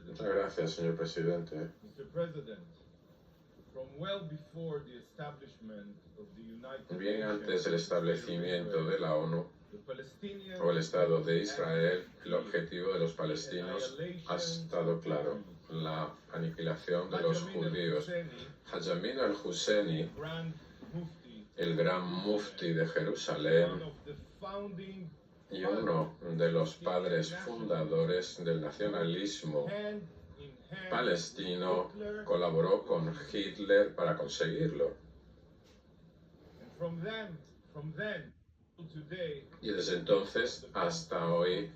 Muchas gracias, señor presidente. Bien antes del establecimiento de la ONU o el Estado de Israel, el objetivo de los palestinos ha estado claro: la aniquilación de los judíos. Haj Amin al-Husseini, el gran mufti de Jerusalén y uno de los padres fundadores del nacionalismo palestino, colaboró con Hitler para conseguirlo. Y desde entonces hasta hoy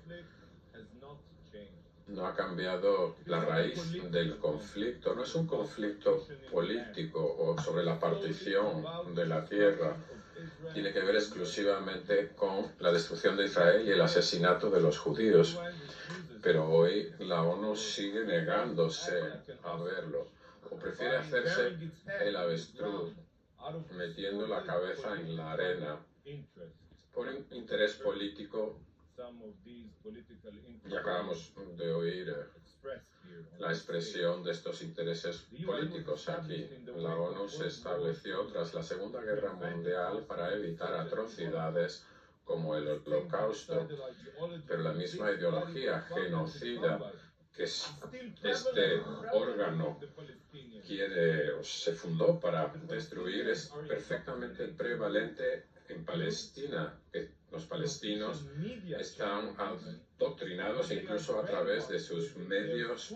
no ha cambiado la raíz del conflicto. No es un conflicto político o sobre la partición de la tierra. Tiene que ver exclusivamente con la destrucción de Israel y el asesinato de los judíos. Pero hoy la ONU sigue negándose a verlo, o prefiere hacerse el avestruz, metiendo la cabeza en la arena por interés político. Y acabamos de oír la expresión de estos intereses políticos aquí. La ONU se estableció tras la Segunda Guerra Mundial para evitar atrocidades como el Holocausto, pero la misma ideología genocida que este órgano se fundó para destruir es perfectamente prevalente en Palestina. Los palestinos están adoctrinados incluso a través de sus medios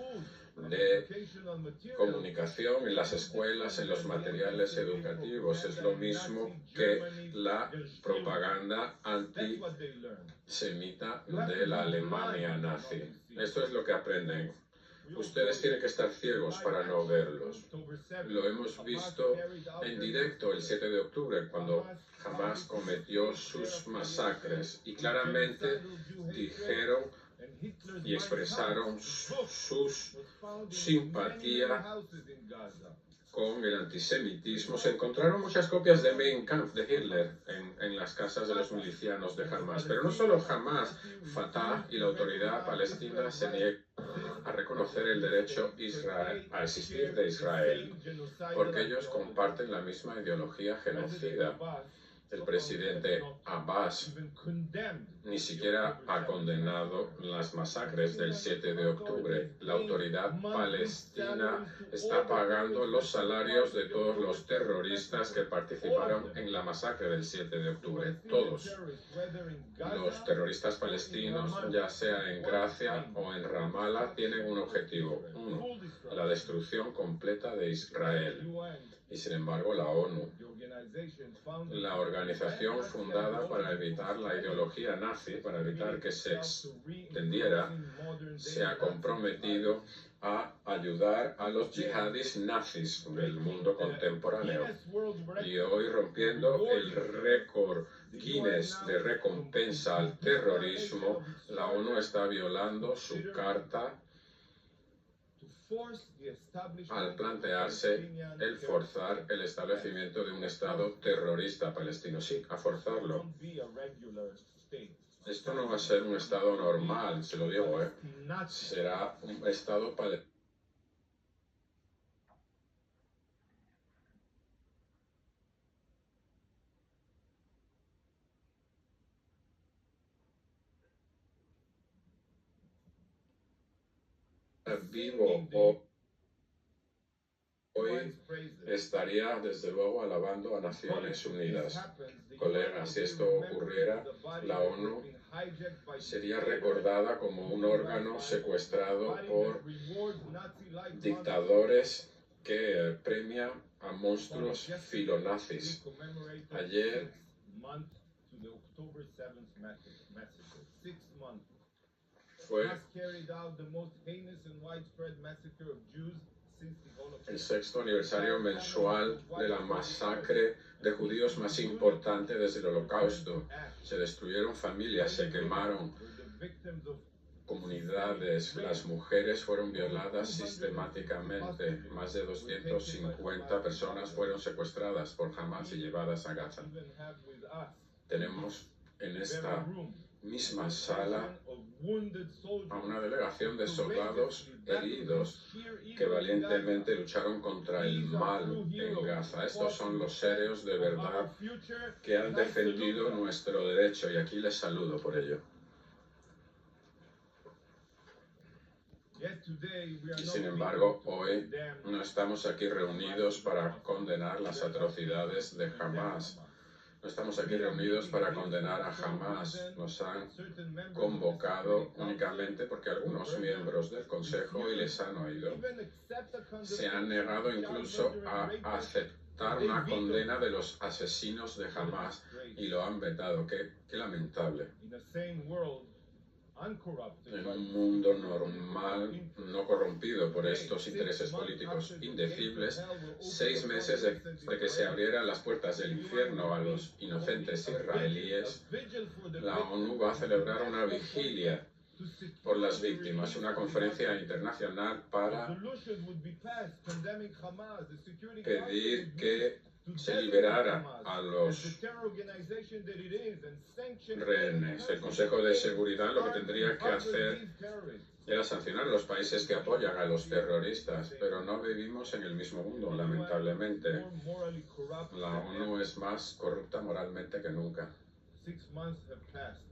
de comunicación, en las escuelas, en los materiales educativos. Es lo mismo que la propaganda antisemita de la Alemania nazi. Esto es lo que aprenden. Ustedes tienen que estar ciegos para no verlos. Lo hemos visto en directo el 7 de octubre, cuando Hamas cometió sus masacres y claramente dijeron y expresaron su simpatía con el antisemitismo. Se encontraron muchas copias de Mein Kampf de Hitler en las casas de los milicianos de Hamas. Pero no solo Hamas, Fatah y la autoridad palestina se niegan a reconocer el derecho a existir de Israel, porque ellos comparten la misma ideología genocida. El presidente Abbas ni siquiera ha condenado las masacres del 7 de octubre. La autoridad palestina está pagando los salarios de todos los terroristas que participaron en la masacre del 7 de octubre. Todos los terroristas palestinos, ya sea en Gracia o en Ramallah, tienen un objetivo: uno, la destrucción completa de Israel. Y sin embargo, la ONU, la organización fundada para evitar la ideología nazi, para evitar que se extendiera, se ha comprometido a ayudar a los yihadis nazis del mundo contemporáneo. Y hoy, rompiendo el récord Guinness de recompensa al terrorismo, la ONU está violando su carta al plantearse el forzar el establecimiento de un Estado terrorista palestino. Sí, a forzarlo. Esto no va a ser un Estado normal, se lo digo, será un Estado palestino vivo. Hoy estaría desde luego alabando a Naciones Unidas. Colegas, si esto ocurriera, la ONU sería recordada como un órgano secuestrado por dictadores que premian a monstruos filonazis. Ayer fue el sexto aniversario mensual de la masacre de judíos más importante desde el Holocausto. Se destruyeron familias, se quemaron comunidades, las mujeres fueron violadas sistemáticamente. Más de 250 personas fueron secuestradas por Hamas y llevadas a Gaza. Tenemos en esta misma sala a una delegación de soldados heridos que valientemente lucharon contra el mal en Gaza. Estos son los serios de verdad que han defendido nuestro derecho y aquí les saludo por ello. Y sin embargo, hoy no estamos aquí reunidos para condenar las atrocidades de Hamás. No estamos aquí reunidos para condenar a Hamás. Nos han convocado únicamente porque algunos miembros del Consejo, y les han oído, se han negado incluso a aceptar una condena de los asesinos de Hamás y lo han vetado. Qué lamentable. En un mundo normal, no corrompido por estos intereses políticos indecibles, 6 meses de que se abrieran las puertas del infierno a los inocentes israelíes, la ONU va a celebrar una vigilia por las víctimas, una conferencia internacional para pedir que se liberara a los rehenes. El Consejo de Seguridad lo que tendría que hacer era sancionar a los países que apoyan a los terroristas, pero no vivimos en el mismo mundo, lamentablemente. La ONU es más corrupta moralmente que nunca.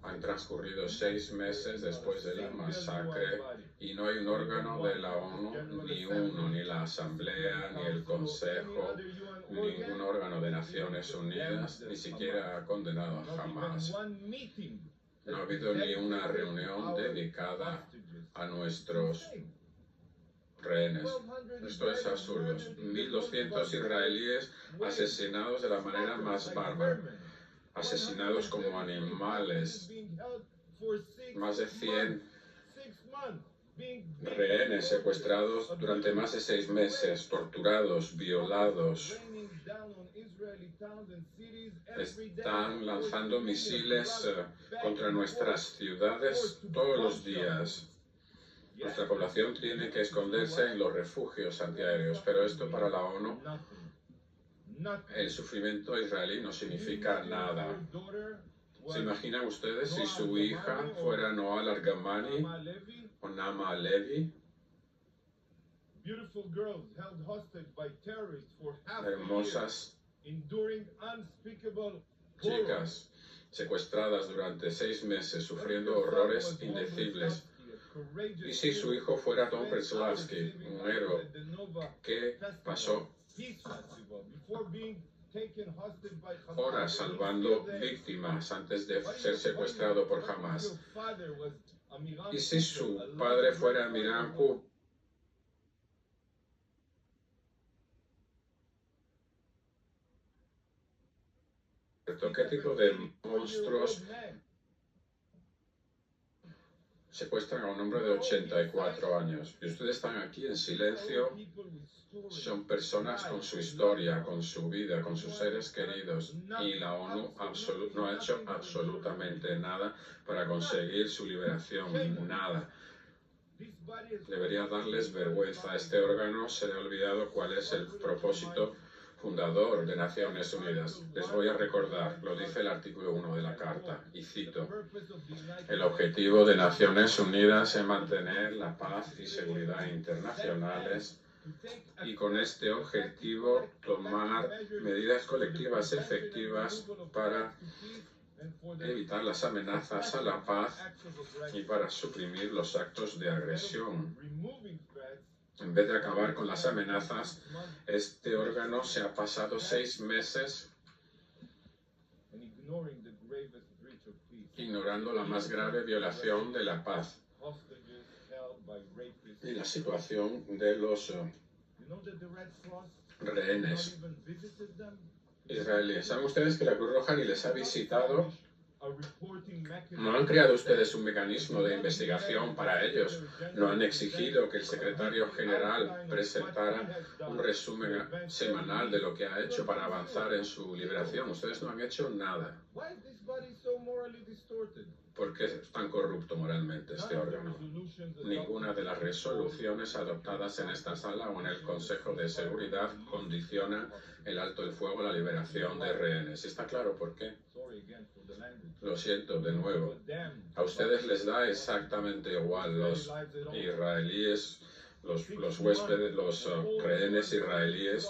Han transcurrido 6 meses después de la masacre y no hay un órgano de la ONU, ni la Asamblea, ni el Consejo, ningún órgano de Naciones Unidas, ni siquiera ha condenado a Hamás. No ha habido ni una reunión dedicada a nuestros rehenes. Esto es absurdo. 1.200 israelíes asesinados de la manera más bárbara. Asesinados como animales, más de 100 rehenes secuestrados durante más de 6 meses, torturados, violados. Están lanzando misiles contra nuestras ciudades todos los días. Nuestra población tiene que esconderse en los refugios antiaéreos, pero esto para la ONU, el sufrimiento israelí no significa nada. ¿Se imaginan ustedes si su hija fuera Noa Argamani o Naama Levi? Hermosas chicas secuestradas durante 6 meses, sufriendo horrores indecibles. ¿Y si su hijo fuera Tom Przlawski, un héroe que pasó horas salvando víctimas antes de ser secuestrado por Hamás? ¿Y si su padre fuera Amiram Hu? ¿Qué tipo de monstruos secuestran a un hombre de 84 años? Y ustedes están aquí en silencio. Son personas con su historia, con su vida, con sus seres queridos. Y la ONU no ha hecho absolutamente nada para conseguir su liberación. Nada. Debería darles vergüenza. Este órgano se le ha olvidado cuál es el propósito fundador de Naciones Unidas. Les voy a recordar, lo dice el artículo 1 de la Carta, y cito: el objetivo de Naciones Unidas es mantener la paz y seguridad internacionales y con este objetivo tomar medidas colectivas efectivas para evitar las amenazas a la paz y para suprimir los actos de agresión. En vez de acabar con las amenazas, este órgano se ha pasado 6 meses ignorando la más grave violación de la paz y la situación de los rehenes israelíes. ¿Saben ustedes que la Cruz Roja ni les ha visitado? ¿No han creado ustedes un mecanismo de investigación para ellos? ¿No han exigido que el secretario general presentara un resumen semanal de lo que ha hecho para avanzar en su liberación? Ustedes no han hecho nada. ¿Por qué es tan corrupto moralmente este órgano? Ninguna de las resoluciones adoptadas en esta sala o en el Consejo de Seguridad condiciona el alto el fuego a la liberación de rehenes. ¿Está claro por qué? Lo siento de nuevo. A ustedes les da exactamente igual los israelíes, los huéspedes, los rehenes israelíes.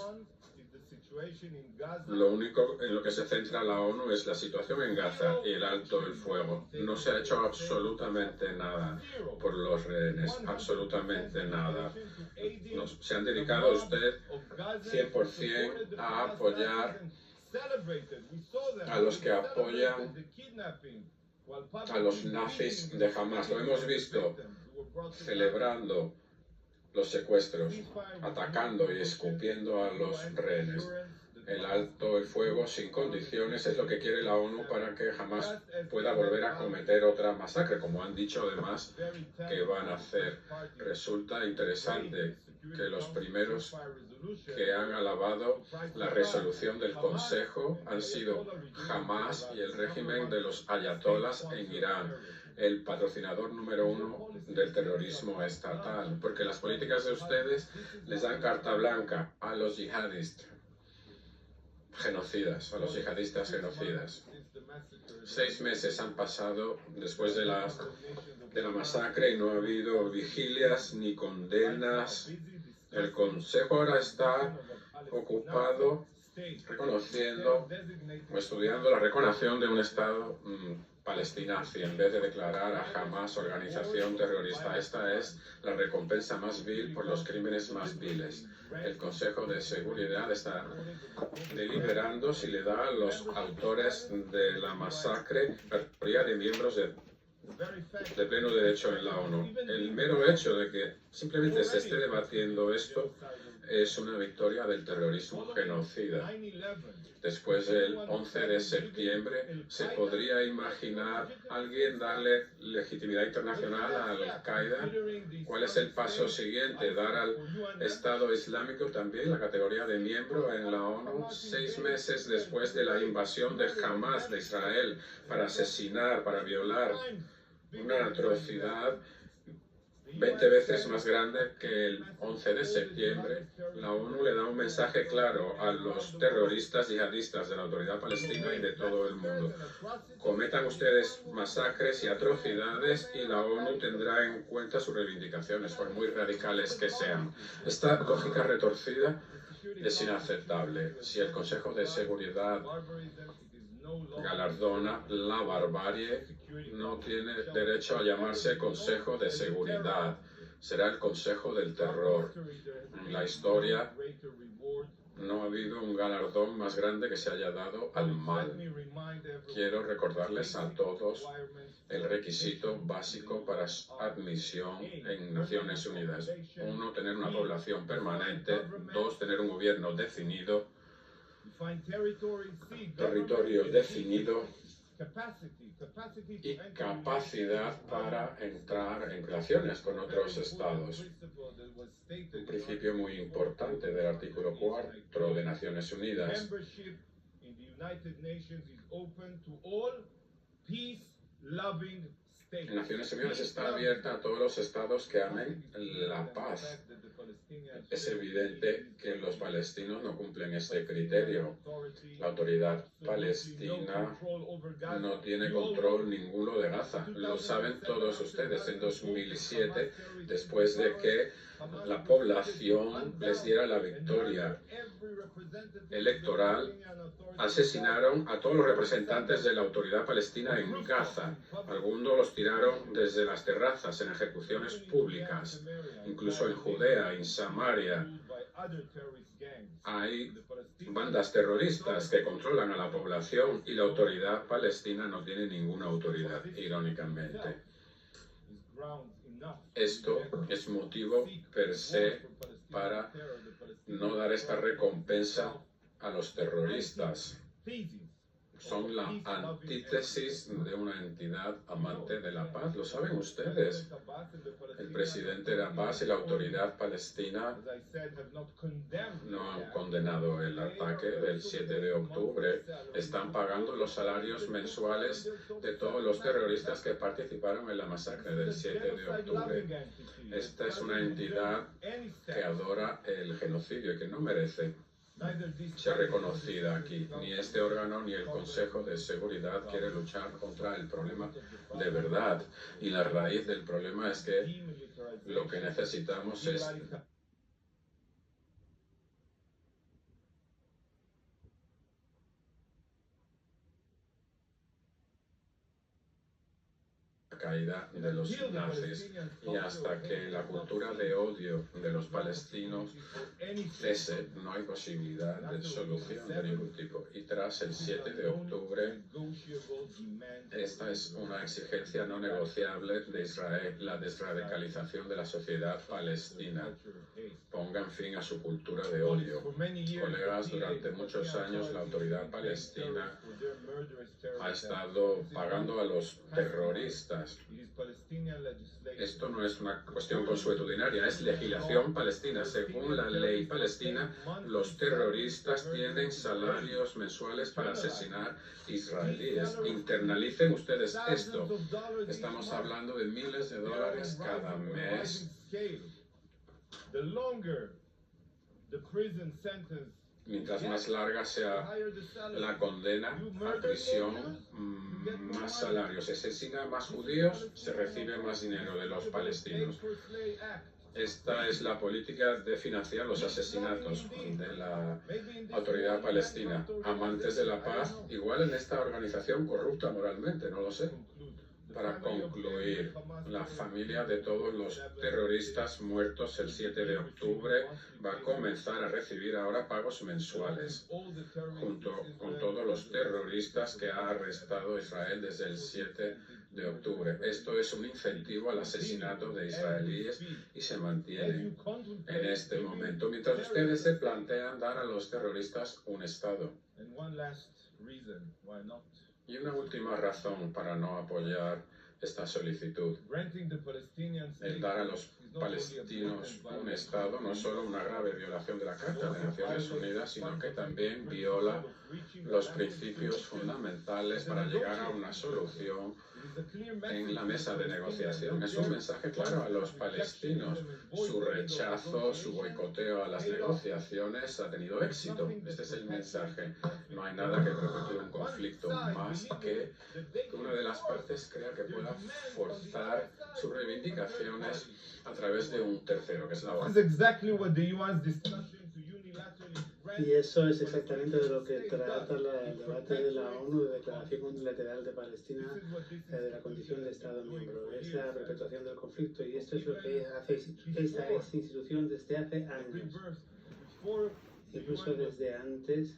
Lo único en lo que se centra la ONU es la situación en Gaza y el alto el fuego. No se ha hecho absolutamente nada por los rehenes, absolutamente nada. Se han dedicado usted 100% a apoyar a los que apoyan a los nazis de Hamas. Lo hemos visto celebrando los secuestros, atacando y escupiendo a los rehenes. El alto el fuego sin condiciones es lo que quiere la ONU para que jamás pueda volver a cometer otra masacre, como han dicho además que van a hacer. Resulta interesante que los primeros que han alabado la resolución del Consejo han sido Hamas y el régimen de los ayatolas en Irán, el patrocinador número 1 del terrorismo estatal, porque las políticas de ustedes les dan carta blanca a los yihadistas genocidas, a los yihadistas genocidas. 6 meses han pasado después de la masacre y no ha habido vigilias ni condenas. El Consejo ahora está ocupado reconociendo o estudiando la reconoción de un Estado palestinazi en vez de declarar a Hamas organización terrorista. Esta es la recompensa más vil por los crímenes más viles. El Consejo de Seguridad está deliberando si le da a los autores de la masacre la categoría de miembros de pleno derecho en la ONU. El mero hecho de que simplemente se esté debatiendo esto es una victoria del terrorismo genocida. Después del 11 de septiembre, ¿se podría imaginar alguien darle legitimidad internacional a Al-Qaeda? ¿Cuál es el paso siguiente? ¿Dar al Estado Islámico también la categoría de miembro en la ONU? 6 meses después de la invasión de Hamas de Israel para asesinar, para violar, una atrocidad 20 veces más grande que el 11 de septiembre, la ONU le da un mensaje claro a los terroristas yihadistas de la Autoridad Palestina y de todo el mundo. Cometan ustedes masacres y atrocidades y la ONU tendrá en cuenta sus reivindicaciones, por muy radicales que sean. Esta lógica retorcida es inaceptable. Si el Consejo de Seguridad galardona la barbarie, no tiene derecho a llamarse Consejo de Seguridad. Será el Consejo del Terror. En la historia no ha habido un galardón más grande que se haya dado al mal. Quiero recordarles a todos el requisito básico para admisión en Naciones Unidas. 1, tener una población permanente. 2, tener un gobierno definido. Territorio definido y capacidad para entrar en relaciones con otros estados. Un principio muy importante del artículo 4 de Naciones Unidas. Naciones Unidas está abierta a todos los estados que amen la paz. Es evidente que los palestinos no cumplen este criterio. La autoridad palestina no tiene control ninguno de Gaza. Lo saben todos ustedes. En 2007, después de que la población les diera la victoria electoral, asesinaron a todos los representantes de la autoridad palestina en Gaza. Algunos los tiraron desde las terrazas en ejecuciones públicas, incluso en Judea, en Samaria. Hay bandas terroristas que controlan a la población y la autoridad palestina no tiene ninguna autoridad, irónicamente. Esto es motivo per se para no dar esta recompensa a los terroristas. son la antítesis de una entidad amante de la paz. Lo saben ustedes. El presidente Abbas y la autoridad palestina no han condenado el ataque del 7 de octubre. Están pagando los salarios mensuales de todos los terroristas que participaron en la masacre del 7 de octubre. Esta es una entidad que adora el genocidio y que no merece ser reconocida aquí. Ni este órgano ni el Consejo de Seguridad quiere luchar contra el problema de verdad. Y la raíz del problema es que lo que necesitamos es caída de los nazis, y hasta que la cultura de odio de los palestinos cese, no hay posibilidad de solución de ningún tipo. Y tras el 7 de octubre, esta es una exigencia no negociable de Israel, la desradicalización de la sociedad palestina. Pongan fin a su cultura de odio. Colegas, durante muchos años la autoridad palestina ha estado pagando a los terroristas. Esto no es una cuestión consuetudinaria, es legislación palestina. Según la ley palestina, los terroristas tienen salarios mensuales para asesinar israelíes. Internalicen ustedes esto. Estamos hablando de miles de dólares cada mes. Mientras más larga sea la condena a prisión, más salarios. Se asesina más judíos, se recibe más dinero de los palestinos. Esta es la política de financiar los asesinatos de la autoridad palestina. Amantes de la paz, igual en esta organización corrupta moralmente, no lo sé. Para concluir, la familia de todos los terroristas muertos el 7 de octubre va a comenzar a recibir ahora pagos mensuales, junto con todos los terroristas que ha arrestado Israel desde el 7 de octubre. Esto es un incentivo al asesinato de israelíes y se mantiene en este momento, mientras ustedes se plantean dar a los terroristas un Estado. Y una última razón para no apoyar esta solicitud. El dar a los palestinos un Estado no es solo una grave violación de la Carta de Naciones Unidas, sino que también viola los principios fundamentales para llegar a una solución en la mesa de negociación. Es un mensaje claro a los palestinos. Su rechazo, su boicoteo a las negociaciones ha tenido éxito. Este es el mensaje. No hay nada que perpetúe un conflicto más que una de las partes crea que pueda forzar sus reivindicaciones a través de un tercero, que es la ONU. Y eso es exactamente de lo que trata el debate de la ONU, de Declaración Unilateral de Palestina, de la condición de Estado miembro. Es la perpetuación del conflicto, y esto es lo que hace esta institución desde hace años, incluso desde antes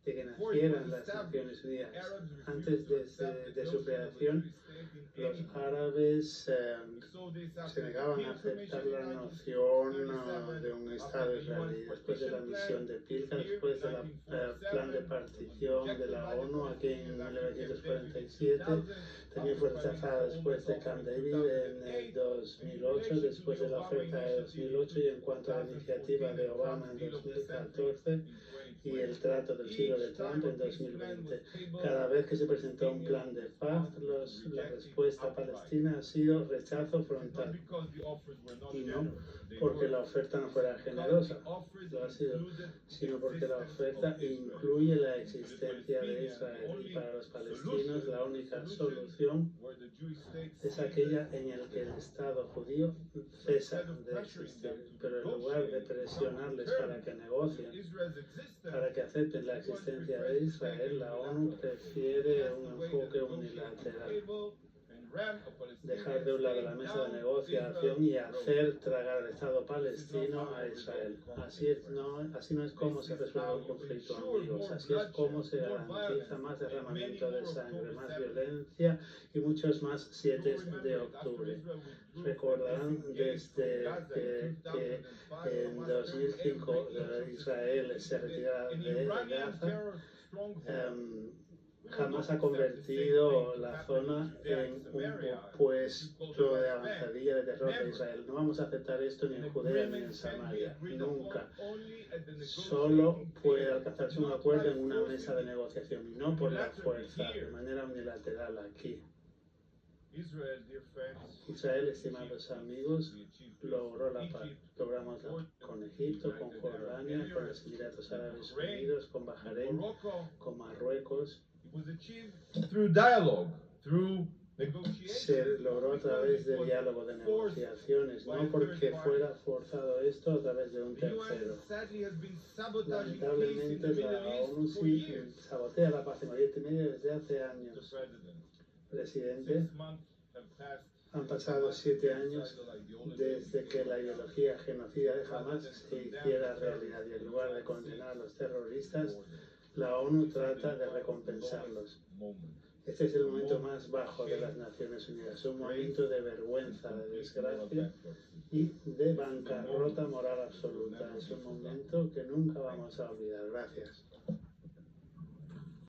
de que nacieran las Naciones Unidas. Antes de su creación, los árabes se negaban a aceptar la noción de un Estado israelí. Después de la misión de Pilca, después del plan de partición de la ONU aquí en 1947, también fue rechazada después de Camp David en 2008, después de la oferta de 2008, y en cuanto a la iniciativa de Obama en 2014 y el trato del siglo de Trump en 2020. Cada vez que se presentó un plan de paz, la respuesta palestina ha sido rechazo frontal. Y no porque la oferta no fuera generosa, lo ha sido, sino porque la oferta incluye la existencia de Israel. Y para los palestinos la única solución es aquella en la que el Estado judío cesa de existir. Pero en lugar de presionarles para que negocien, para que acepten la existencia de Israel, la ONU prefiere un enfoque unilateral. dejar de un lado la mesa de negociación y hacer tragar al Estado palestino a Israel. Así no es como se resuelve un conflicto, amigos. Así es como se garantiza más derramamiento de sangre, más violencia y muchos más 7 de octubre. Recordarán desde que en 2005 Israel se retirara de Gaza, jamás ha convertido la zona en un puesto de avanzadilla de terror de Israel. No vamos a aceptar esto ni en Judea ni en Samaria, nunca. Solo puede alcanzarse un acuerdo en una mesa de negociación y no por la fuerza, de manera unilateral aquí. Israel, estimados amigos, logró la paz. Logramos con Egipto, con Jordania, con los Emiratos Árabes Unidos, con Bahrein, con Marruecos. Se logró a través de diálogo, de negociaciones, no porque fuera forzado esto a través de un tercero. Lamentablemente la ONU sí sabotea la paz en Oriente Medio desde hace años. Presidente, han pasado 7 años desde que la ideología genocida de Hamas se hiciera realidad y en lugar de condenar a los terroristas, la ONU trata de recompensarlos. Este es el momento más bajo de las Naciones Unidas, un momento de vergüenza, de desgracia y de bancarrota moral absoluta. Es un momento que nunca vamos a olvidar. Gracias.